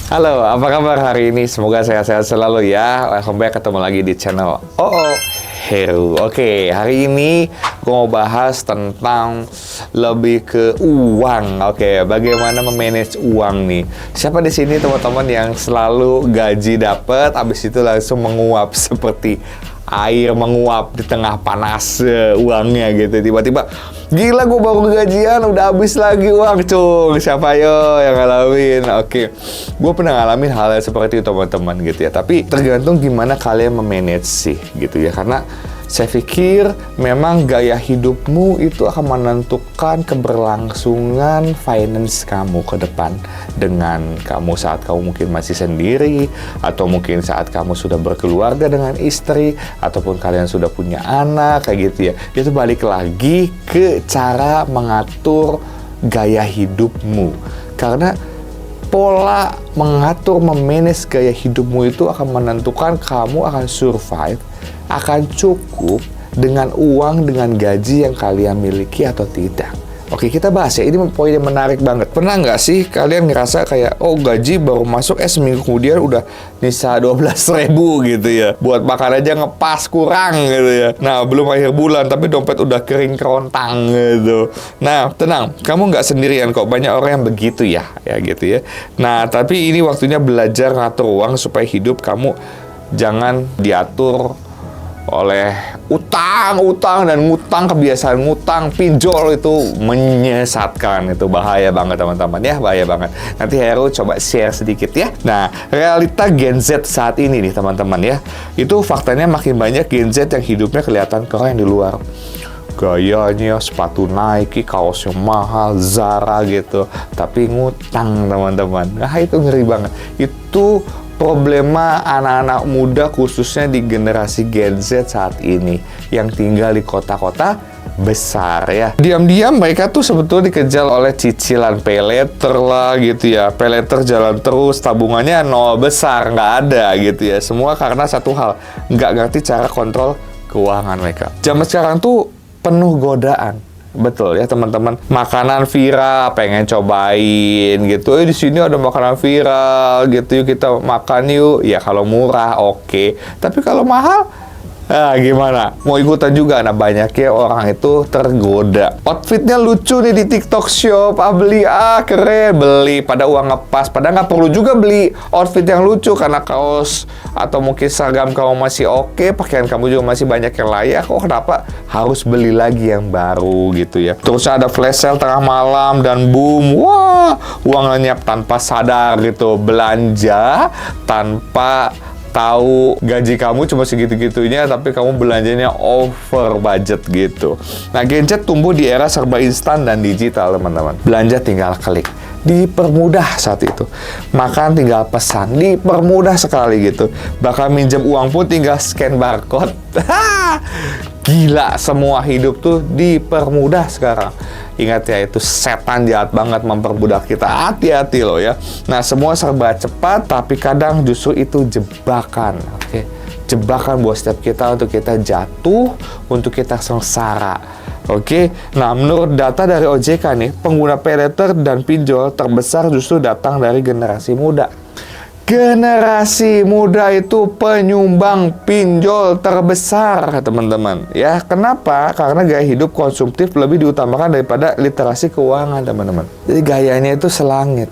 Halo, apa kabar hari ini? Semoga sehat-sehat selalu ya. Welcome back, ketemu lagi di channel Heru. Oke, hari ini gue mau bahas tentang lebih ke uang. Oke, bagaimana memanage uang nih? Siapa di sini teman-teman yang selalu gaji dapat, abis itu langsung menguap seperti air menguap di tengah panas uangnya gitu. Tiba-tiba, gila gue baru gajian udah habis lagi uang, cung. Siapa yo yang ngalamin? Oke, gue pernah ngalamin hal yang seperti itu teman-teman gitu ya. Tapi tergantung gimana kalian memanage sih gitu ya. Karena saya pikir memang gaya hidupmu itu akan menentukan keberlangsungan finance kamu ke depan. Dengan kamu saat kamu mungkin masih sendiri, atau mungkin saat kamu sudah berkeluarga dengan istri, ataupun kalian sudah punya anak, kayak gitu ya. Itu balik lagi ke cara mengatur gaya hidupmu. Karena pola mengatur, memanage gaya hidupmu itu akan menentukan kamu akan survive, akan cukup dengan uang, dengan gaji yang kalian miliki atau tidak. Oke, kita bahas ya, ini poin yang menarik banget. Pernah nggak sih kalian ngerasa kayak, oh gaji baru masuk, seminggu kemudian udah nyisa 12.000 gitu ya. Buat makan aja ngepas kurang gitu ya. Nah, belum akhir bulan, tapi dompet udah kering kerontang gitu. Nah, tenang, kamu nggak sendirian kok. Banyak orang yang begitu ya gitu ya. Nah, tapi ini waktunya belajar ngatur uang supaya hidup kamu jangan diatur oleh utang dan ngutang. Kebiasaan ngutang, pinjol itu menyesatkan, itu bahaya banget teman-teman ya, bahaya banget. Nanti Heru coba share sedikit ya. Nah, realita Gen Z saat ini nih teman-teman ya, itu faktanya makin banyak Gen Z yang hidupnya kelihatan keren di luar. Gayanya sepatu Nike, kaosnya mahal, Zara gitu, tapi ngutang teman-teman. Nah, itu ngeri banget. Itu problema anak-anak muda khususnya di generasi Gen Z saat ini yang tinggal di kota-kota besar ya. Diam-diam mereka tuh sebetulnya dikejar oleh cicilan paylater lah gitu ya. Paylater jalan terus, tabungannya nol besar, nggak ada gitu ya. Semua karena satu hal, nggak ngerti cara kontrol keuangan mereka. Zaman sekarang tuh penuh godaan. Betul ya teman-teman, makanan viral pengen cobain gitu. Di sini ada makanan viral gitu, yuk kita makan yuk. Ya kalau murah oke, tapi kalau mahal gimana? Mau ikutan juga? Nah, banyaknya orang itu tergoda. Outfitnya lucu nih di TikTok Shop, beli keren, beli pada uang ngepas. Padahal nggak perlu juga beli outfit yang lucu karena kaos atau mungkin seragam kamu masih oke, pakaian kamu juga masih banyak yang layak. Kok kenapa harus beli lagi yang baru gitu ya? Terus ada flash sale tengah malam dan boom, wah, uang lenyap tanpa sadar gitu, belanja tanpa tahu gaji kamu cuma segitu-gitunya, tapi kamu belanjanya over budget gitu. Nah, Gen Z tumbuh di era serba instan dan digital teman-teman. Belanja tinggal klik, dipermudah saat itu. Makan tinggal pesan, dipermudah sekali gitu. Bahkan minjem uang pun tinggal scan barcode. Gila, semua hidup tuh dipermudah sekarang. Ingat ya, itu setan jahat banget memperbudak kita. Hati-hati loh ya. Nah, semua serba cepat, tapi kadang justru itu jebakan. Oke, jebakan buat setiap kita, untuk kita jatuh, untuk kita sengsara. Oke, nah menurut data dari OJK nih, pengguna paylater dan pinjol terbesar justru datang dari generasi muda. Generasi muda itu penyumbang pinjol terbesar, teman-teman. Ya, kenapa? Karena gaya hidup konsumtif lebih diutamakan daripada literasi keuangan, teman-teman. Jadi gayanya itu selangit.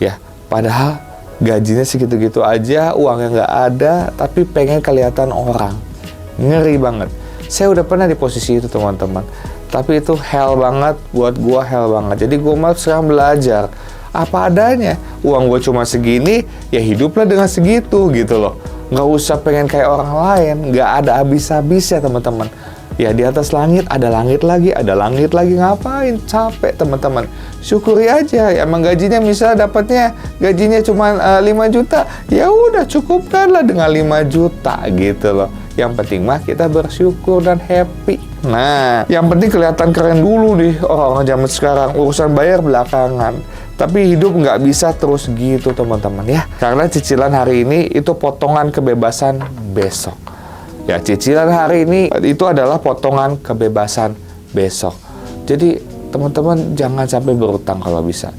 Ya, padahal gajinya segitu-gitu aja, uangnya nggak ada, tapi pengen kelihatan orang. Ngeri banget. Saya udah pernah di posisi itu, teman-teman. Tapi itu hell banget, buat gua hell banget. Jadi gua mau sekarang belajar apa adanya. Uang gue cuma segini, ya hiduplah dengan segitu gitu loh. Nggak usah pengen kayak orang lain. Nggak ada habis-habisnya teman-teman. Ya di atas langit ada langit lagi, ngapain? Capek teman-teman. Syukuri aja. Ya, emang gajinya misalnya dapatnya gajinya cuma 5 juta, ya udah cukupkanlah dengan 5 juta gitu loh. Yang penting mah kita bersyukur dan happy. Nah, yang penting kelihatan keren dulu nih orang-orang zaman sekarang. Urusan bayar belakangan. Tapi hidup nggak bisa terus gitu teman-teman ya. Karena cicilan hari ini itu potongan kebebasan besok. Ya, cicilan hari ini itu adalah potongan kebebasan besok. Jadi teman-teman jangan sampai berutang kalau bisa.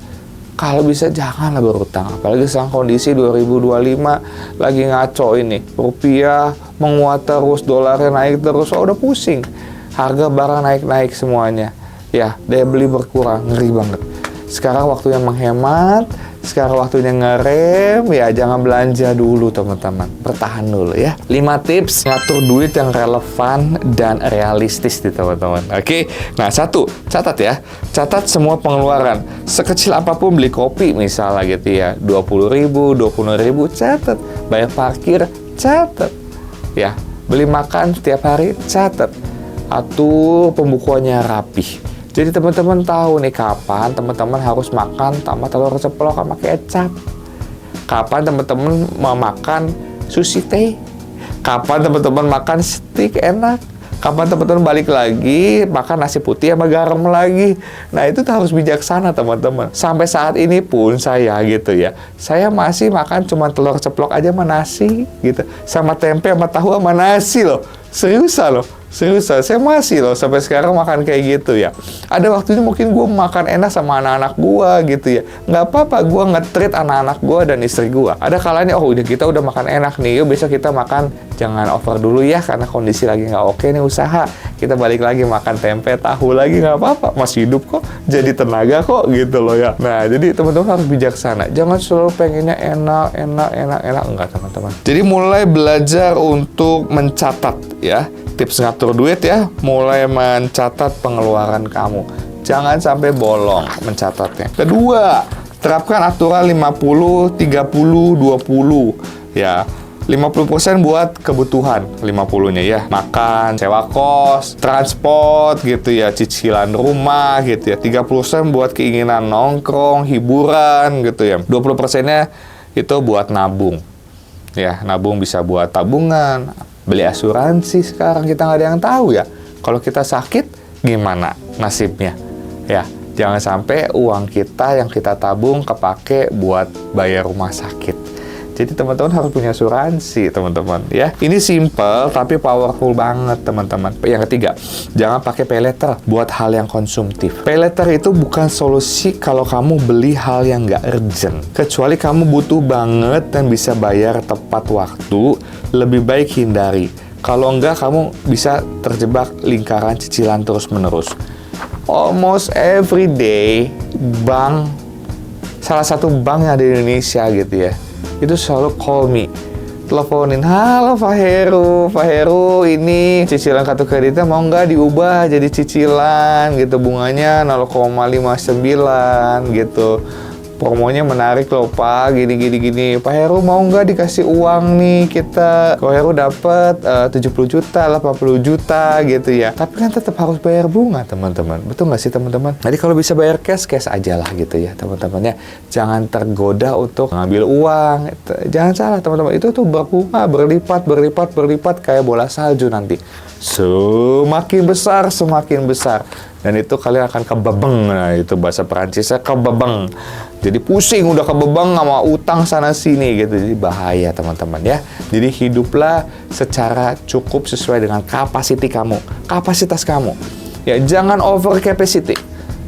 kalau bisa janganlah berutang. Apalagi sekarang kondisi 2025 lagi ngaco ini. Rupiah menguat terus, dolarnya naik terus. Oh, udah pusing. Harga barang naik-naik semuanya. Ya, daya beli berkurang. Ngeri banget. Sekarang waktunya menghemat. Sekarang waktunya ngerem. Ya, jangan belanja dulu teman-teman. Bertahan dulu ya. 5 tips ngatur duit yang relevan dan realistis nih teman-teman. Oke. Nah, 1, catat ya. Catat semua pengeluaran. Sekecil apapun beli kopi misalnya gitu ya. 20.000, 20.000, catat. Bayar parkir, catat. Ya, beli makan setiap hari, catat. Atur pembukuannya rapih. Jadi teman-teman tahu nih kapan teman-teman harus makan tambah telur ceplok sama kecap. Kapan teman-teman mau makan sushi teh. Kapan teman-teman makan steak enak. Kapan teman-teman balik lagi makan nasi putih sama garam lagi. Nah itu tuh harus bijaksana teman-teman. Sampai saat ini pun saya gitu ya. Saya masih makan cuma telur ceplok aja sama nasi gitu. Sama tempe sama tahu sama nasi loh. Seriusan loh. Seriusan, saya masih loh sampai sekarang makan kayak gitu ya. Ada waktunya mungkin gue makan enak sama anak-anak gue gitu ya. Nggak apa-apa, gue nge-treat anak-anak gue dan istri gue. Ada kalanya, oh udah kita udah makan enak nih, yuk besok kita makan jangan over dulu ya karena kondisi lagi nggak oke nih usaha. Kita balik lagi makan tempe, tahu lagi nggak apa-apa, masih hidup kok, jadi tenaga kok gitu loh ya. Nah jadi teman-teman harus bijaksana. Jangan selalu pengennya enak, enggak teman-teman. Jadi mulai belajar untuk mencatat ya. Tips ngatur duit ya, mulai mencatat pengeluaran kamu. Jangan sampai bolong mencatatnya. Kedua, terapkan aturan 50, 30, 20. Ya, 50% buat kebutuhan, 50-nya ya. Makan, sewa kos, transport gitu ya, cicilan rumah gitu ya. 30% buat keinginan nongkrong, hiburan gitu ya. 20%-nya itu buat nabung. Ya, nabung bisa buat tabungan, beli asuransi sekarang kita nggak ada yang tahu ya. Kalau kita sakit gimana nasibnya? Ya, jangan sampai uang kita yang kita tabung kepake buat bayar rumah sakit. Jadi teman-teman harus punya asuransi teman-teman ya. Ini simple tapi powerful banget teman-teman. Yang ketiga, jangan pakai pay letter buat hal yang konsumtif. Pay letter itu bukan solusi kalau kamu beli hal yang nggak urgent. Kecuali kamu butuh banget dan bisa bayar tepat waktu, lebih baik hindari. Kalau enggak, kamu bisa terjebak lingkaran cicilan terus-menerus. Almost every day, salah satu bank yang ada di Indonesia gitu ya, itu selalu call me, teleponin, halo Pak Heru, ini cicilan kartu kreditnya mau nggak diubah jadi cicilan gitu, bunganya 0,59 gitu. Promonya menarik loh Pak, gini. Pak Heru mau nggak dikasih uang nih kita? Pak Heru dapat 70 juta, 80 juta gitu ya. Tapi kan tetap harus bayar bunga teman-teman. Betul nggak sih teman-teman? Jadi kalau bisa bayar cash aja lah gitu ya teman-teman ya. Jangan tergoda untuk ngambil uang. Jangan salah teman-teman, itu tuh berbunga, berlipat kayak bola salju nanti. Semakin besar. Dan itu kalian akan kebebeng. Nah, itu bahasa Perancisnya kebebeng. Jadi pusing udah kebebeng sama utang sana sini gitu. Jadi bahaya teman-teman ya. Jadi hiduplah secara cukup sesuai dengan kapasitas kamu. Ya, jangan over capacity.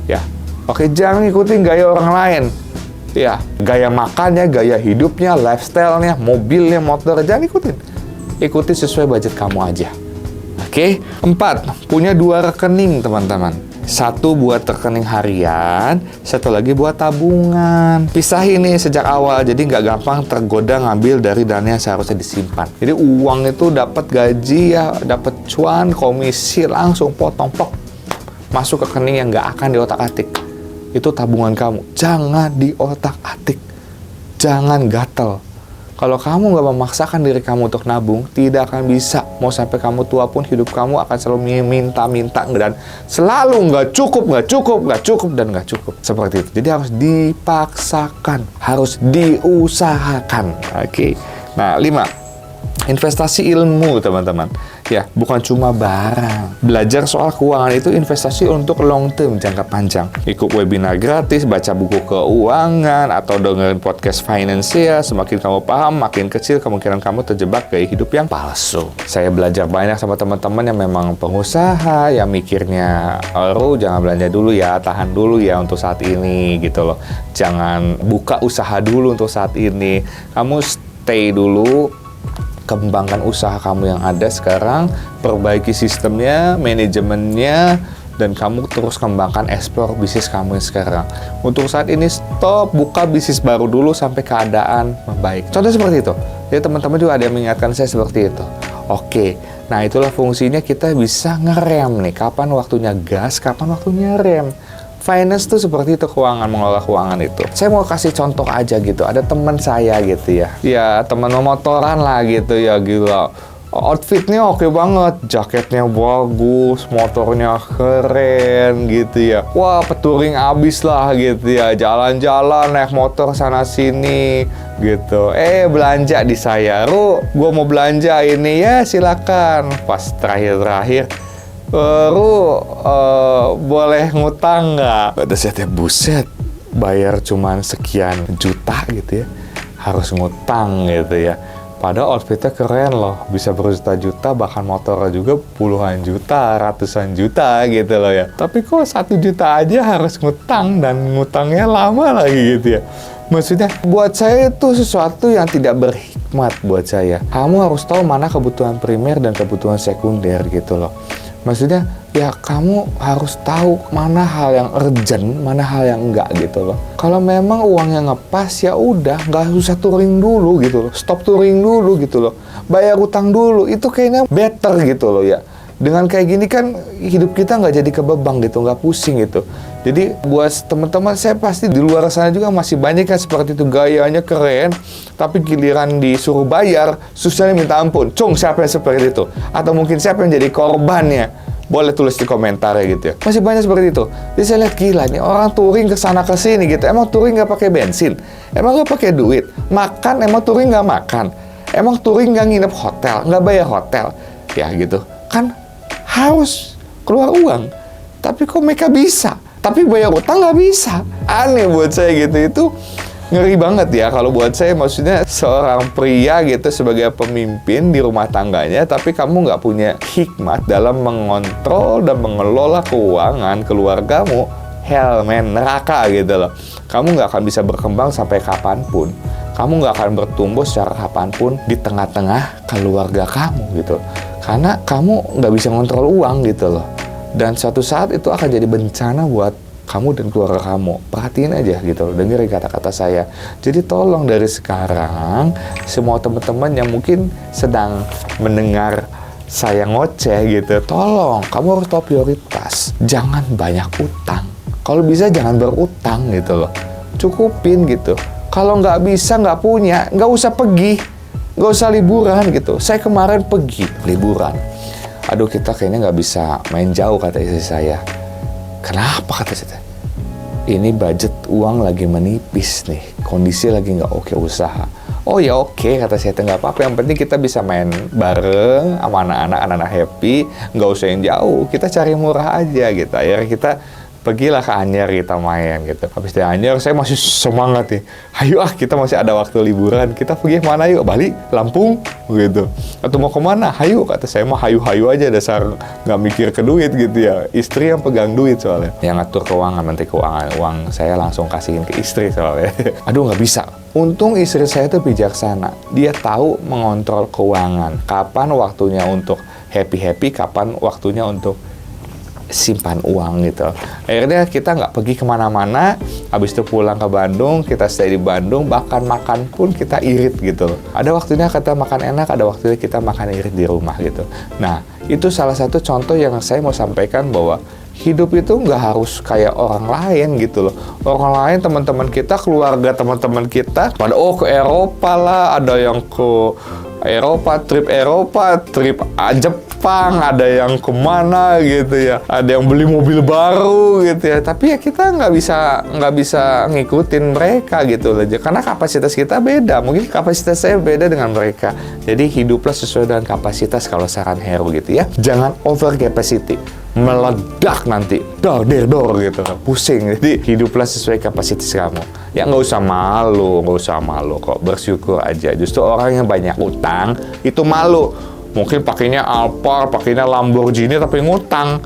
Ya. Oke, jangan ikutin gaya orang lain. Ya, gaya makannya, gaya hidupnya, lifestyle-nya, mobilnya, motor, jangan ikutin. Ikuti sesuai budget kamu aja. Oke, 4, punya 2 rekening teman-teman. 1 buat rekening harian, 1 lagi buat tabungan. Pisahin nih sejak awal, jadi nggak gampang tergoda ngambil dari dana yang seharusnya disimpan. Jadi uang itu dapat gaji ya, dapat cuan, komisi langsung potong plok, masuk ke rekening yang nggak akan diotak-atik. Itu tabungan kamu, jangan diotak-atik, jangan gatel. Kalau kamu nggak memaksakan diri kamu untuk nabung, tidak akan bisa. Mau sampai kamu tua pun, hidup kamu akan selalu minta-minta dan selalu nggak cukup. Seperti itu. Jadi harus dipaksakan, harus diusahakan. Oke. Nah, 5. investasi ilmu, teman-teman. Ya, bukan cuma barang. Belajar soal keuangan itu investasi untuk long term, jangka panjang. Ikut webinar gratis, baca buku keuangan, atau dengerin podcast financial. Semakin kamu paham, makin kecil kemungkinan kamu terjebak gaya hidup yang palsu. Saya belajar banyak sama teman-teman yang memang pengusaha, yang mikirnya, jangan belanja dulu ya, tahan dulu ya untuk saat ini, gitu loh. Jangan buka usaha dulu untuk saat ini. Kamu stay dulu, kembangkan usaha kamu yang ada sekarang, perbaiki sistemnya, manajemennya, dan kamu terus kembangkan explore bisnis kamu yang sekarang. Untuk saat ini stop, buka bisnis baru dulu sampai keadaan membaik. Contoh seperti itu. Jadi teman-teman juga ada yang mengingatkan saya seperti itu. Oke, nah itulah fungsinya kita bisa ngerem nih. Kapan waktunya gas, kapan waktunya rem. Finance tuh seperti itu, keuangan, mengelola keuangan itu. Saya mau kasih contoh aja gitu. Ada teman saya gitu ya. Ya, teman motoran lah gitu ya, gila. Outfitnya oke banget, jaketnya bagus, motornya keren gitu ya. Wah, peturing abis lah gitu ya. Jalan-jalan, naik motor sana-sini gitu. Belanja di saya. Gua mau belanja ini ya, silakan. Pas terakhir-terakhir, boleh ngutang nggak? Kata saya, buset, bayar cuman sekian juta gitu ya, harus ngutang gitu ya. Padahal outfitnya keren loh, bisa berjuta-juta, bahkan motornya juga puluhan juta, ratusan juta gitu loh ya. Tapi kok 1 juta aja harus ngutang, dan ngutangnya lama lagi gitu ya. Maksudnya, buat saya itu sesuatu yang tidak berhikmat buat saya. Kamu harus tahu mana kebutuhan primer dan kebutuhan sekunder gitu loh. Maksudnya, ya kamu harus tahu mana hal yang urgent, mana hal yang enggak gitu loh. Kalau memang uangnya ngepas, ya udah, nggak usah touring dulu gitu loh. Stop touring dulu gitu loh. Bayar utang dulu, itu kayaknya better gitu loh ya. Dengan kayak gini kan hidup kita nggak jadi kebebang gitu, nggak pusing gitu. Jadi buat teman-teman, saya pasti di luar sana juga masih banyak kan seperti itu, gayanya keren, tapi giliran disuruh bayar, susahnya minta ampun. Siapa yang seperti itu? Atau mungkin siapa yang jadi korbannya? Boleh tulis di komentar ya gitu ya. Masih banyak seperti itu. Jadi saya lihat, gila nih orang touring ke sana ke sini gitu. Emang touring nggak pakai bensin? Emang nggak pakai duit? Makan emang touring nggak makan? Emang touring nggak nginep hotel? Nggak bayar hotel? Ya gitu. Kan harus keluar uang. Tapi kok mereka bisa? Tapi bayar utang nggak bisa. Aneh buat saya gitu. Itu ngeri banget ya kalau buat saya. Maksudnya seorang pria gitu sebagai pemimpin di rumah tangganya, tapi kamu nggak punya hikmat dalam mengontrol dan mengelola keuangan keluargamu. Hell man, neraka gitu loh. Kamu nggak akan bisa berkembang sampai kapanpun. Kamu nggak akan bertumbuh secara kapanpun di tengah-tengah keluarga kamu gitu. Karena kamu nggak bisa ngontrol uang gitu loh. Dan suatu saat itu akan jadi bencana buat kamu dan keluarga kamu. Perhatiin aja gitu loh, dengerin kata-kata saya. Jadi tolong dari sekarang, semua teman-teman yang mungkin sedang mendengar saya ngoceh gitu, tolong, kamu harus tahu prioritas. Jangan banyak utang. Kalau bisa jangan berutang gitu loh. Cukupin gitu. Kalau nggak bisa, nggak punya, nggak usah pergi. Nggak usah liburan gitu. Saya kemarin pergi liburan. Aduh, kita kayaknya nggak bisa main jauh, kata istri saya. Kenapa, kata saya? Ini budget uang lagi menipis nih. Kondisi lagi nggak oke usaha. Oh ya oke, kata saya, nggak apa-apa. Yang penting kita bisa main bareng sama anak-anak happy. Nggak usah yang jauh. Kita cari murah aja gitu. Akhirnya kita pergilah ke Anyer, kita main gitu. Habis dari Anyer, saya masih semangat nih. Ayo kita masih ada waktu liburan. Kita pergi kemana yuk? Bali? Lampung? Gitu. Atau mau kemana? Hayu, kata saya mah hayu-hayu aja, dasar nggak mikir ke duit gitu ya. Istri yang pegang duit soalnya. Yang ngatur keuangan, menteri keuangan. Uang saya langsung kasihin ke istri soalnya. Aduh, nggak bisa. Untung istri saya itu bijaksana. Dia tahu mengontrol keuangan. Kapan waktunya untuk happy-happy, kapan waktunya untuk simpan uang gitu. Akhirnya kita nggak pergi kemana-mana. Habis itu pulang ke Bandung, kita stay di Bandung. Bahkan makan pun kita irit gitu. Ada waktunya kita makan enak, ada waktunya kita makan irit di rumah gitu. Nah, itu salah satu contoh yang saya mau sampaikan, bahwa hidup itu nggak harus kayak orang lain gitu loh. Orang lain, teman-teman kita, keluarga teman-teman kita, pada ke Eropa lah, ada yang ke Eropa, trip ajab Jepang, ada yang kemana gitu ya, ada yang beli mobil baru gitu ya. Tapi ya kita nggak bisa ngikutin mereka gitu aja, karena kapasitas kita beda. Mungkin kapasitas saya beda dengan mereka. Jadi hiduplah sesuai dengan kapasitas kalau saran Heru gitu ya. Jangan over capacity, meledak nanti, dor gitu, pusing. Jadi hiduplah sesuai kapasitas kamu. Ya nggak usah malu kok, bersyukur aja. Justru orang yang banyak utang itu malu. Mungkin pakainya Alphard, pakainya Lamborghini tapi ngutang.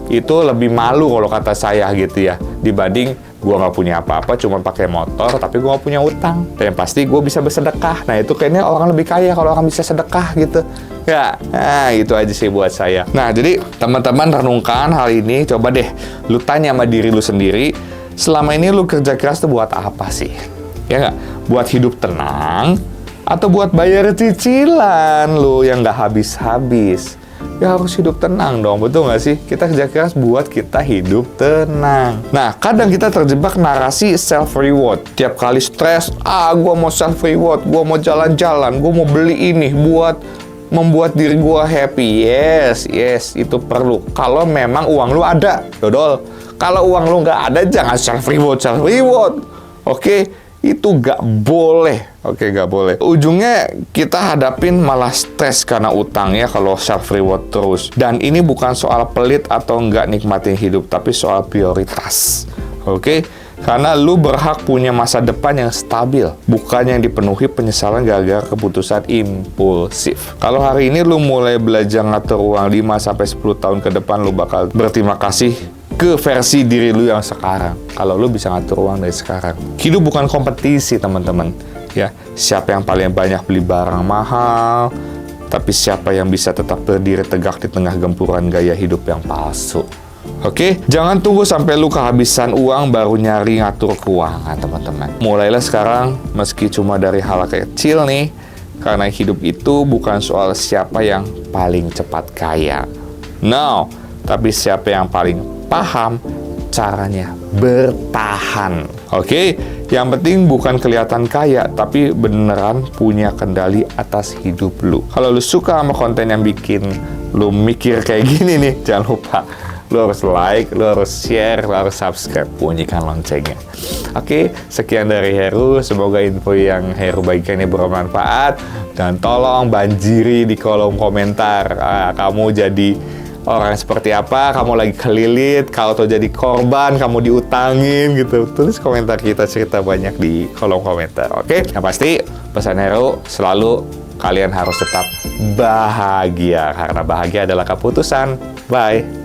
Itu lebih malu kalau kata saya gitu ya, dibanding gua nggak punya apa-apa, cuma pakai motor tapi gua nggak punya utang. Dan yang pasti gua bisa bersedekah. Nah itu kayaknya orang lebih kaya kalau orang bisa sedekah gitu. Ya, nah itu aja sih buat saya. Nah jadi teman-teman renungkan hal ini, coba deh lu tanya sama diri lu sendiri, selama ini lu kerja keras tuh buat apa sih? Ya nggak? Buat hidup tenang atau buat bayar cicilan lu yang nggak habis-habis? Ya harus hidup tenang dong, betul nggak sih? Kita kerja keras buat kita hidup tenang. Nah, kadang kita terjebak narasi self-reward. Tiap kali stres, gua mau self-reward, gua mau jalan-jalan, gua mau beli ini buat membuat diri gua happy. Yes, itu perlu. Kalau memang uang lu ada, dodol. Kalau uang lu nggak ada, jangan self-reward. Oke? Itu nggak boleh. Oke, nggak boleh. Ujungnya kita hadapin malah stres karena utangnya kalau self-reward terus. Dan ini bukan soal pelit atau nggak nikmatin hidup, tapi soal prioritas. Oke? Karena lu berhak punya masa depan yang stabil, bukan yang dipenuhi penyesalan gara-gara keputusan impulsif. Kalau hari ini lu mulai belajar ngatur uang 5-10 tahun ke depan, lu bakal berterima kasih ke versi diri lu yang sekarang. Kalau lu bisa ngatur uang dari sekarang. Hidup bukan kompetisi, teman-teman. Ya, siapa yang paling banyak beli barang mahal, tapi siapa yang bisa tetap berdiri tegak di tengah gempuran gaya hidup yang palsu. Oke, jangan tunggu sampai lu kehabisan uang baru nyari ngatur keuangan, teman-teman. Mulailah sekarang, meski cuma dari hal kecil nih, karena hidup itu bukan soal siapa yang paling cepat kaya. No, tapi siapa yang paling paham caranya bertahan. Oke, yang penting bukan kelihatan kaya, tapi beneran punya kendali atas hidup lu. Kalau lu suka sama konten yang bikin lu mikir kayak gini nih, jangan lupa lu harus like, lu harus share, lu harus subscribe, bunyikan loncengnya. Oke, sekian dari Heru. Semoga info yang Heru bagikan ini bermanfaat, dan tolong banjiri di kolom komentar. Kamu jadi orang seperti apa, kamu lagi kelilit, kalau tuh jadi korban, kamu diutangin gitu. Tulis komentar, kita cerita banyak di kolom komentar. Oke, yang pasti pesan Heru selalu kalian harus tetap bahagia, karena bahagia adalah keputusan. Bye.